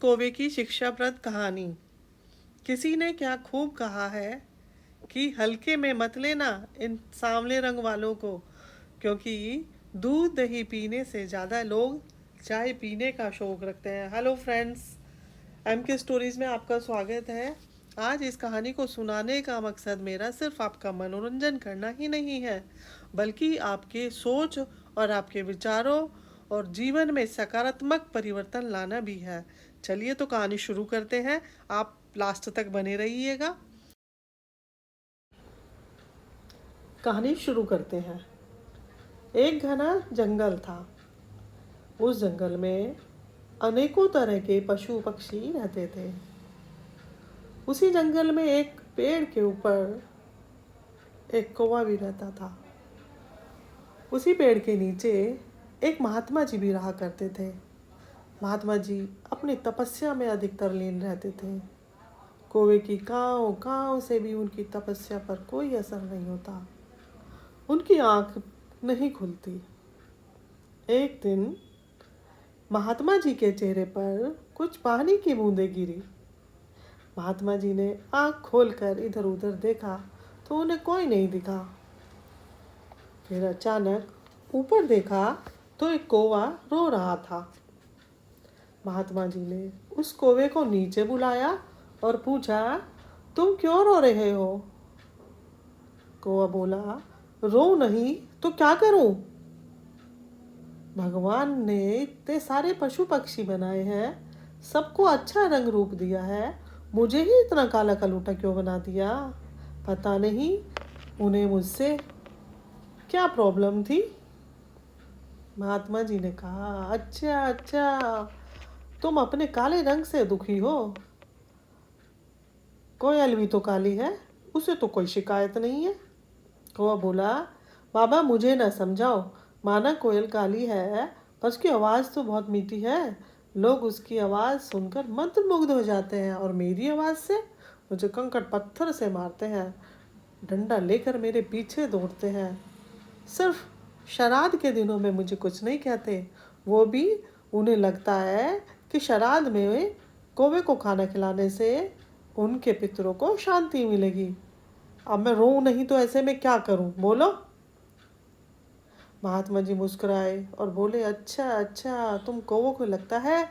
कौवे की शिक्षाप्रद कहानी। किसी ने क्या खूब कहा है कि हल्के में मत लेना इन सांवले रंग वालों को, क्योंकि दूध दही पीने से ज़्यादा लोग चाय पीने का शौक रखते हैं। हेलो फ्रेंड्स, एम के स्टोरीज़ में आपका स्वागत है। आज इस कहानी को सुनाने का मकसद मेरा सिर्फ आपका मनोरंजन करना ही नहीं है, बल्कि आपके सोच और आपके विचारों और जीवन में सकारात्मक परिवर्तन लाना भी है। चलिए तो कहानी शुरू करते हैं। आप लास्ट तक बने रहिएगा। कहानी शुरू करते हैं। एक घना जंगल था। उस जंगल में अनेकों तरह के पशु पक्षी रहते थे। उसी जंगल में एक पेड़ के ऊपर एक कौवा भी रहता था। उसी पेड़ के नीचे एक महात्मा जी भी रहा करते थे। महात्मा जी अपनी तपस्या में अधिकतर लीन रहते थे। कौवे की काँव काँव से भी उनकी तपस्या पर कोई असर नहीं होता। उनकी आँख नहीं खुलती। एक दिन महात्मा जी के चेहरे पर कुछ पानी की बूंदें गिरी। महात्मा जी ने आँख खोलकर इधर उधर देखा तो उन्हें कोई नहीं दिखा। फिर अचानक ऊपर देखा तो एक कौवा रो रहा था। महात्मा जी ने उस कौवे को नीचे बुलाया और पूछा, तुम क्यों रो रहे हो? कौवा बोला, रो नहीं तो क्या करूं? भगवान ने इतने सारे पशु पक्षी बनाए हैं, सबको अच्छा रंग रूप दिया है, मुझे ही इतना काला कलूटा क्यों बना दिया? पता नहीं उन्हें मुझसे क्या प्रॉब्लम थी? महात्मा जी ने कहा, अच्छा अच्छा, तुम अपने काले रंग से दुखी हो। कोयल भी तो काली है, उसे तो कोई शिकायत नहीं है। कौवा बोला, बाबा मुझे ना समझाओ, माना कोयल काली है पर उसकी आवाज़ तो बहुत मीठी है। लोग उसकी आवाज़ सुनकर मंत्रमुग्ध हो जाते हैं और मेरी आवाज़ से मुझे कंकड़ पत्थर से मारते हैं, डंडा लेकर मेरे पीछे दौड़ते हैं। सिर्फ श्राद्ध के दिनों में मुझे कुछ नहीं कहते, वो भी उन्हें लगता है कि श्राद्ध में कौवे को खाना खिलाने से उनके पितरों को शांति मिलेगी। अब मैं रोऊं नहीं तो ऐसे में क्या करूं, बोलो? महात्मा जी मुस्कुराए और बोले, अच्छा अच्छा, तुम कौवों को लगता है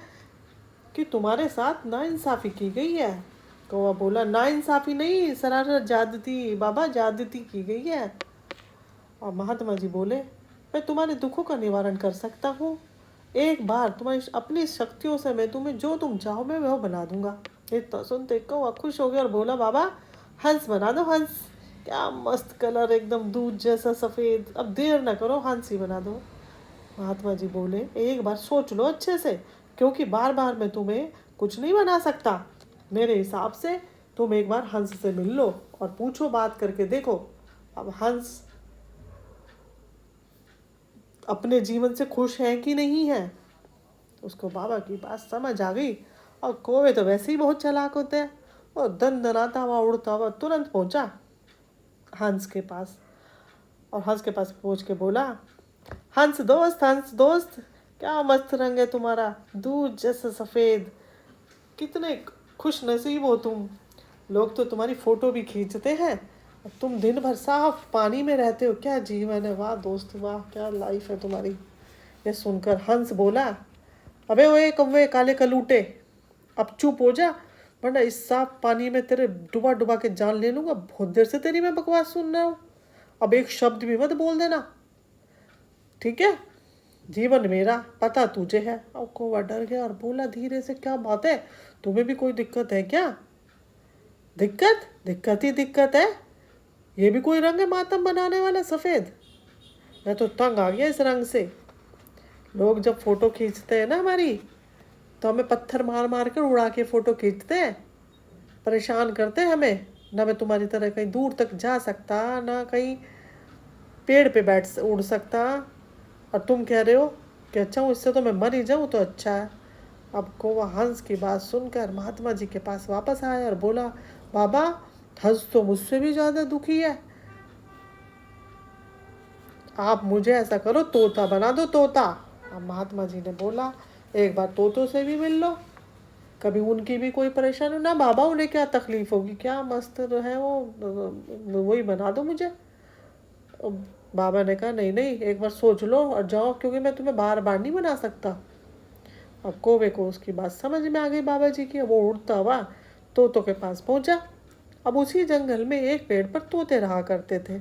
कि तुम्हारे साथ नाइंसाफ़ी की गई है। कौवा बोला, नाइंसाफ़ी नहीं, शरारत ज्यादती बाबा, ज्यादती की गई है। और महात्मा जी बोले, मैं तुम्हारे दुखों का निवारण कर सकता हूँ। एक बार तुम्हारी अपनी शक्तियों से मैं तुम्हें जो तुम चाहो मैं वह बना दूंगा। इतना सुनते कौवा खुश हो गया और बोला, बाबा हंस बना दो, हंस। क्या मस्त कलर, एकदम दूध जैसा सफ़ेद। अब देर ना करो, हंस ही बना दो। महात्मा जी बोले, एक बार सोच लो अच्छे से, क्योंकि बार बार मैं तुम्हें कुछ नहीं बना सकता। मेरे हिसाब से तुम एक बार हंस से मिल लो और पूछो, बात करके देखो। अब हंस अपने जीवन से खुश है कि नहीं है? उसको बाबा की बात समझ आ गई। और कौवे तो वैसे ही बहुत चालाक होते हैं। और दंदनाता हुआ उड़ता हुआ तुरंत पहुंचा हंस के पास। और हंस के पास पहुंच के बोला, हंस दोस्त, क्या मस्त रंग है तुम्हारा, दूध जैसा सफ़ेद। कितने खुश नसीब हो तुम। लोग तो तुम्हारी फ़ोटो भी खींचते हैं। तुम दिन भर साफ पानी में रहते हो, क्या जीवन है, वाह दोस्त वाह, क्या लाइफ है तुम्हारी। ये सुनकर हंस बोला, अबे ओए कौवे काले कलूटे, अब चुप हो जा, वरना इस साफ पानी में तेरे डुबा डुबा के जान ले लूँगा। बहुत देर से तेरी मैं बकवास सुन रहा हूँ, अब एक शब्द भी मत बोल देना, ठीक है? जीवन मेरा, पता तुझे है। अब कौवा डर गया और बोला धीरे से, क्या बात है, तुम्हें भी कोई दिक्कत है क्या? दिक्कत दिक्कत ही दिक्कत है, ये भी कोई रंग है मातम बनाने वाला सफ़ेद? मैं तो तंग आ गया इस रंग से। लोग जब फ़ोटो खींचते हैं ना हमारी, तो हमें पत्थर मार मार कर उड़ा के फ़ोटो खींचते हैं, परेशान करते हैं हमें। ना मैं तुम्हारी तरह कहीं दूर तक जा सकता, ना कहीं पेड़ पे बैठ उड़ सकता। और तुम कह रहे हो कि अच्छा हूँ, इससे तो मैं मर ही जाऊँ तो अच्छा है। अब कौवा हंस की बात सुनकर महात्मा जी के पास वापस आया और बोला, बाबा हंस तो मुझसे भी ज़्यादा दुखी है। आप मुझे ऐसा करो, तोता बना दो, तोता। अब महात्मा जी ने बोला, एक बार तोतों से भी मिल लो। कभी उनकी भी कोई परेशानी ना, बाबा उन्हें क्या तकलीफ होगी, क्या मस्त है वो, वही बना दो मुझे। अब बाबा ने कहा नहीं नहीं, एक बार सोच लो और जाओ, क्योंकि मैं तुम्हें बार बार नहीं बना सकता। अब कौवे को उसकी बात समझ में आ गई बाबा जी की। वो उड़ता हुआ तोतों के पास पहुंचा। अब उसी जंगल में एक पेड़ पर तोते रहा करते थे।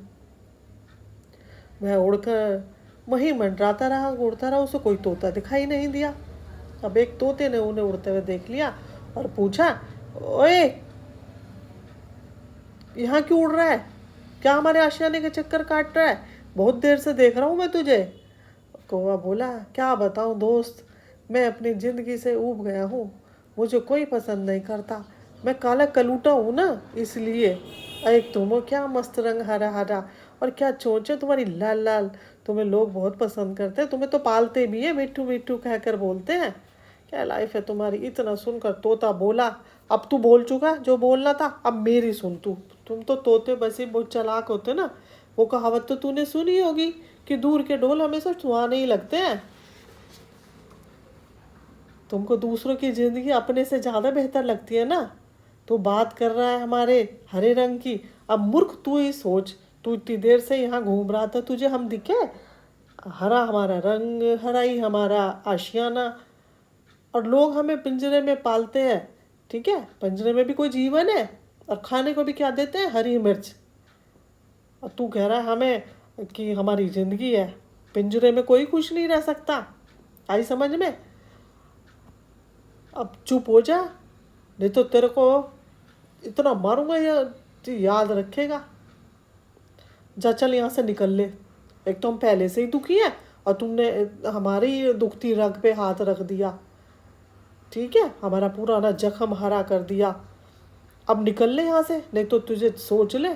वह उड़कर वहीं मंडराता रहा, उड़ता रहा, उसे कोई तोता दिखाई नहीं दिया। अब एक तोते ने उन्हें उड़ते हुए देख लिया और पूछा, ओए यहाँ क्यों उड़ रहा है, क्या हमारे आशियाने के चक्कर काट रहा है, बहुत देर से देख रहा हूँ मैं तुझे। कौवा बोला, क्या बताऊँ दोस्त, मैं अपनी ज़िंदगी से ऊब गया हूँ, मुझे कोई पसंद नहीं करता, मैं काला कलूटा हूँ ना इसलिए। एक तुम हो, क्या मस्त रंग हरा हरा, और क्या चोंच है तुम्हारी लाल लाल, तुम्हें लोग बहुत पसंद करते हैं, तुम्हें तो पालते भी है, मिट्टू मिट्टू कहकर बोलते हैं, क्या लाइफ है तुम्हारी। इतना सुनकर तोता बोला, अब तू बोल चुका जो बोलना था, अब मेरी सुन तू। तुम तो तोते बस बहुत चालाक होते ना। वो कहावत तो तूने सुनी होगी कि दूर के ढोल हमेशा सुहाने ही लगते हैं। तुमको दूसरों की जिंदगी अपने से ज़्यादा बेहतर लगती है ना। तू बात कर रहा है हमारे हरे रंग की। अब मूर्ख तू ही सोच, तू इतनी देर से यहाँ घूम रहा था, तुझे हम दिखे? हरा हमारा रंग, हरा ही हमारा आशियाना, और लोग हमें पिंजरे में पालते हैं, ठीक है, पिंजरे में भी कोई जीवन है, और खाने को भी क्या देते हैं, हरी मिर्च। और तू कह रहा है हमें कि हमारी ज़िंदगी है, पिंजरे में कोई खुश नहीं रह सकता। आई समझ में? अब चुप हो जा, नहीं तो तेरे को इतना मारूंगा या तू याद रखेगा। जा चल यहाँ से निकल ले, एक तो हम पहले से ही दुखी हैं और तुमने हमारी दुखती रग पे हाथ रख दिया, ठीक है, हमारा पुराना जख्म हरा कर दिया। अब निकल ले यहाँ से, नहीं तो तुझे सोच ले।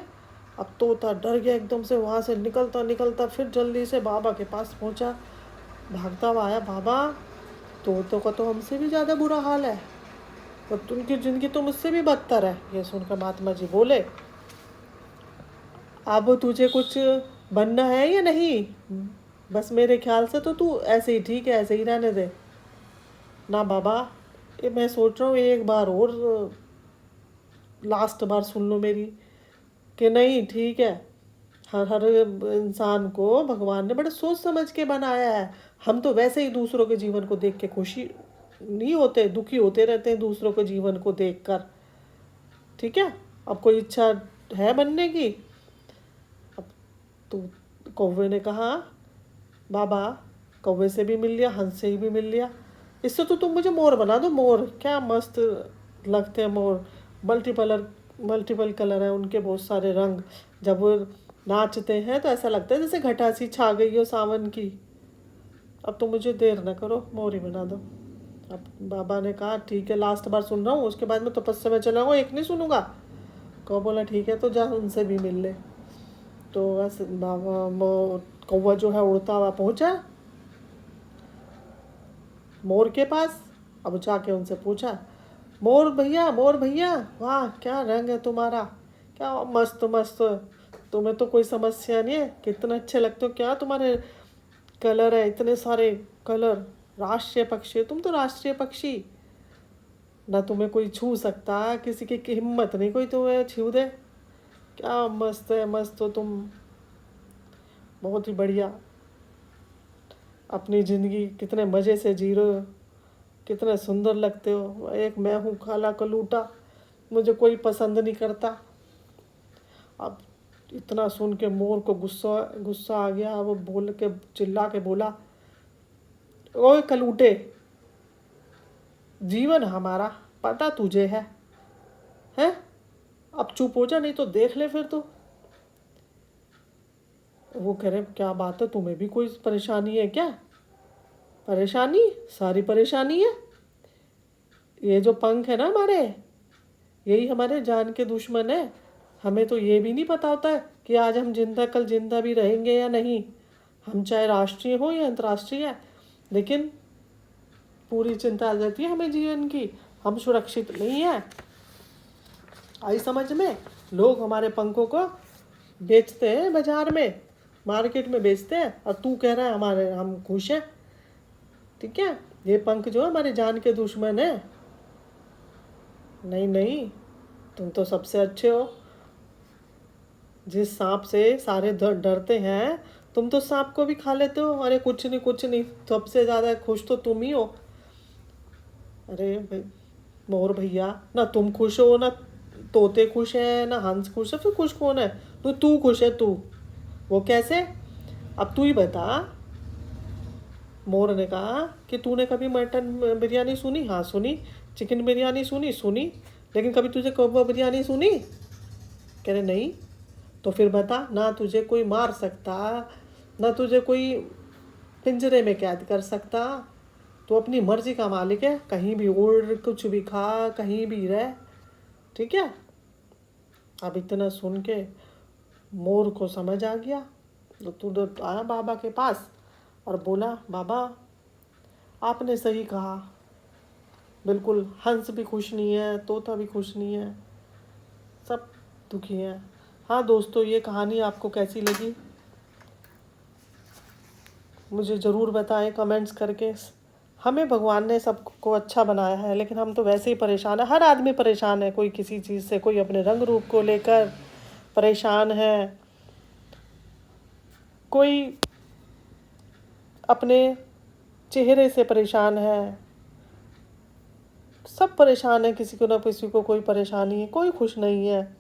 अब तोता डर गया एकदम से, वहाँ से निकलता निकलता फिर जल्दी से बाबा के पास पहुँचा, भागता हुआ आया। बाबा, तोतों का तो हमसे भी ज़्यादा बुरा हाल है, और उनकी ज़िंदगी तो मुझसे भी बदतर है। ये सुनकर महात्मा जी बोले, अब तुझे कुछ बनना है या नहीं? बस मेरे ख्याल से तो तू ऐसे ही ठीक है, ऐसे ही रहने दे। ना बाबा, ये मैं सोच रहा हूँ एक बार और, लास्ट बार सुन लो मेरी, कि नहीं ठीक है, हर हर इंसान को भगवान ने बड़े सोच समझ के बनाया है। हम तो वैसे ही दूसरों के जीवन को देख के खुशी नहीं होते, दुखी होते रहते हैं दूसरों के जीवन को देखकर, ठीक है। अब कोई इच्छा है बनने की? अब तो कौवे ने कहा, बाबा, कौवे से भी मिल लिया, हंस से भी मिल लिया, इससे तो तुम मुझे मोर बना दो। मोर क्या मस्त लगते हैं मोर, मल्टीपल कलर है उनके, बहुत सारे रंग। जब वो नाचते हैं तो ऐसा लगता है जैसे घटा सी छा गई हो सावन की। अब तो मुझे देर ना करो, मोर ही बना दो। अब बाबा ने कहा, ठीक है, लास्ट बार सुन रहा हूँ, उसके बाद मैं तपस्या में चला जाऊँगा, एक नहीं सुनूंगा। कौ बोला, ठीक है, तो जा उनसे भी मिल ले। तो बस कौवा जो है उड़ता हुआ पहुँचा मोर के पास। अब जाके उनसे पूछा, मोर भैया, मोर भैया, वाह क्या रंग है तुम्हारा, क्या मस्त मस्त, तुम्हें तो कोई समस्या नहीं है, कितने अच्छे लगते हो, क्या तुम्हारे कलर है, इतने सारे कलर, राष्ट्रीय पक्षी, तुम तो राष्ट्रीय पक्षी, ना तुम्हें कोई छू सकता, किसी की हिम्मत नहीं कोई तुम्हें छू दे, क्या मस्त है, मस्त हो तुम, बहुत ही बढ़िया, अपनी ज़िंदगी कितने मज़े से जी रहे हो, कितने सुंदर लगते हो। एक मैं हूँ काला कलूटा, मुझे कोई पसंद नहीं करता। अब इतना सुन के मोर को गुस्सा गुस्सा आ गया। वो बोल के चिल्ला के बोला, ओए कलूटे, जीवन हमारा पता तुझे है, हैं? अब चुप हो जा, नहीं तो देख ले फिर तो। वो कह रहे, क्या बात है, तुम्हें भी कोई परेशानी है क्या? परेशानी, सारी परेशानी है। ये जो पंख है ना हमारे, यही हमारे जान के दुश्मन है। हमें तो ये भी नहीं पता होता है कि आज हम जिंदा कल जिंदा भी रहेंगे या नहीं। हम चाहे राष्ट्रीय हो या अंतर्राष्ट्रीय, लेकिन पूरी चिंता आ जाती है हमें जीवन की, हम सुरक्षित नहीं है। आई समझ में? लोग हमारे पंखों को बेचते हैं बाजार में, मार्केट में बेचते हैं, और तू कह रहा है हमारे हम खुश हैं, ठीक है। ये पंख जो हमारे जान के दुश्मन है, नहीं नहीं, तुम तो सबसे अच्छे हो। जिस सांप से सारे डरते हैं, तुम तो सांप को भी खा लेते हो। अरे कुछ नहीं कुछ नहीं, सबसे ज़्यादा खुश तो तुम ही हो। अरे मोर भैया, ना तुम खुश हो ना तोते खुश हैं ना हंस खुश है, फिर खुश कौन है? तू खुश है तू। वो कैसे? अब तू ही बता। मोर ने कहा कि तूने कभी मटन बिरयानी सुनी? हाँ सुनी। चिकन बिरयानी सुनी? सुनी। लेकिन कभी तुझे कौवा बिरयानी सुनी? कह रहे नहीं। तो फिर बता, ना तुझे कोई मार सकता, ना तुझे कोई पिंजरे में कैद कर सकता। तो अपनी मर्जी का मालिक है, कहीं भी उड़, कुछ भी खा, कहीं भी रह। ठीक है। अब इतना सुन के मोर को समझ आ गया। तो तुरंत आया बाबा के पास और बोला, बाबा आपने सही कहा, बिल्कुल हंस भी खुश नहीं है, तोता भी खुश नहीं है, सब दुखी हैं। हाँ दोस्तों, ये कहानी आपको कैसी लगी मुझे ज़रूर बताएं कमेंट्स करके। हमें भगवान ने सबको अच्छा बनाया है, लेकिन हम तो वैसे ही परेशान है। हर आदमी परेशान है, कोई किसी चीज़ से, कोई अपने रंग रूप को लेकर परेशान है, कोई अपने चेहरे से परेशान है। सब परेशान है, किसी को ना किसी को कोई परेशानी है, कोई खुश नहीं है।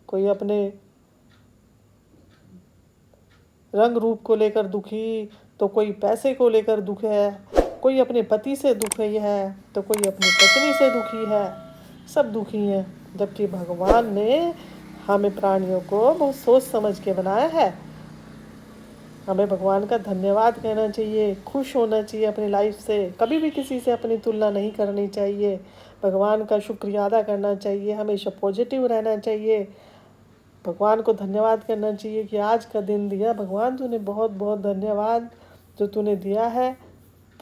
कोई अपने रंग रूप को लेकर दुखी, तो कोई पैसे को लेकर दुख है, कोई अपने पति से दुखी है, तो कोई अपनी पत्नी से दुखी है। सब दुखी हैं, जबकि भगवान ने हमें प्राणियों को बहुत सोच समझ के बनाया है। हमें भगवान का धन्यवाद कहना चाहिए, खुश होना चाहिए अपनी लाइफ से, कभी भी किसी से अपनी तुलना नहीं करनी चाहिए। भगवान का शुक्रिया अदा करना चाहिए, हमेशा पॉजिटिव रहना चाहिए। भगवान को धन्यवाद करना चाहिए कि आज का दिन दिया भगवान, तूने बहुत बहुत धन्यवाद। जो तूने दिया है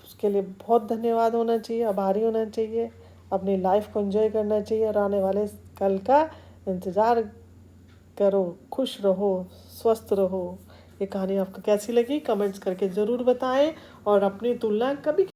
उसके लिए बहुत धन्यवाद होना चाहिए, आभारी होना चाहिए। अपनी लाइफ को एंजॉय करना चाहिए और आने वाले कल का इंतज़ार करो। खुश रहो, स्वस्थ रहो। ये कहानी आपको कैसी लगी कमेंट्स करके ज़रूर बताएं। और अपनी तुलना कभी